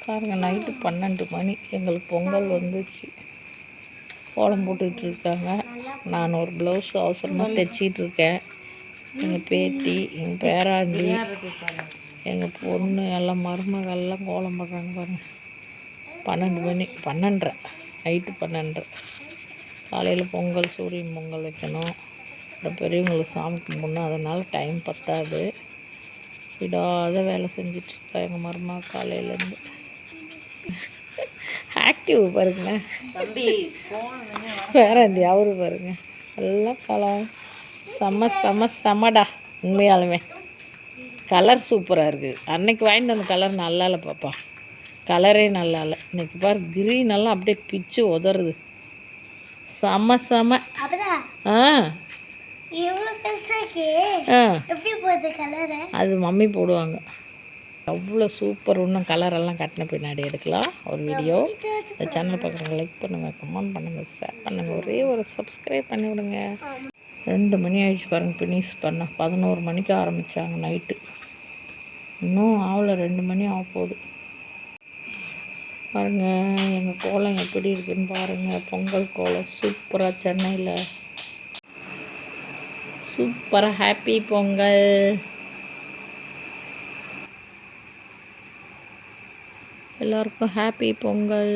பாருங்கள், நைட்டு 12 மணி எங்களுக்கு பொங்கல் வந்துச்சு. கோலம் போட்டுட்ருக்காங்க. நான் ஒரு ப்ளவுஸ் அவசரமாக தைச்சிட்ருக்கேன். எங்கள் பேத்தி, எங்கள் பேராண்டி, எங்கள் பொண்ணு எல்லாம் மருமகள்லாம் கோலம் போடுறாங்க பாருங்கள். 12 மணி, 12:30, நைட்டு 12:30. காலையில் பொங்கல், சூரியன் பொங்கல் வைக்கணும். அப்புறம் பெரியவங்களுக்கு சாமி கும்பிடணும். அதனால் டைம் பத்தாது. விடாத வேலை செஞ்சிட்ருக்கா எங்கள் மருமக காலையிலேருந்து. ஆக்டிவ் பாருங்க பேராண்டி அவரு பாருங்க. எல்லாம் கலர் செம்மடா. உண்மையாலுமே கலர் சூப்பராக இருக்குது. அன்னைக்கு வாங்கிட்டு வந்த கலர் நல்லா இல்லை பாப்பா, கலரே நல்லா இல்லை. இன்னைக்கு பாரு க்ரீன் எல்லாம் அப்படியே பிச்சு உதறுது. செம்ம. அது மம்மி போடுவாங்க. அவ்வளோ சூப்பர். இன்னும் கலரெல்லாம் கட்டின பின்னாடி எடுக்கலாம் ஒரு வீடியோ. இந்த சேனல் பார்க்குறவங்க லைக் பண்ணுங்கள், கமெண்ட் பண்ணுங்கள், ஷேர் பண்ணுங்கள், ஒரே ஒரு சப்ஸ்கிரைப் பண்ணி விடுங்க. 2 மணி ஆயிடுச்சு பாருங்கள் ஃபினிஷ் பண்ண. 11 மணிக்கு ஆரம்பித்தாங்க நைட்டு. இன்னும் ஆகலை, 2 மணி ஆக போகுது. பாருங்கள் எங்கள் கோலம் எப்படி இருக்குதுன்னு பாருங்கள். பொங்கல் கோலம் சூப்பராக, சென்னையில் சூப்பராக. ஹாப்பி பொங்கல். எல்லாருக்கும் ஹாப்பி பொங்கல்.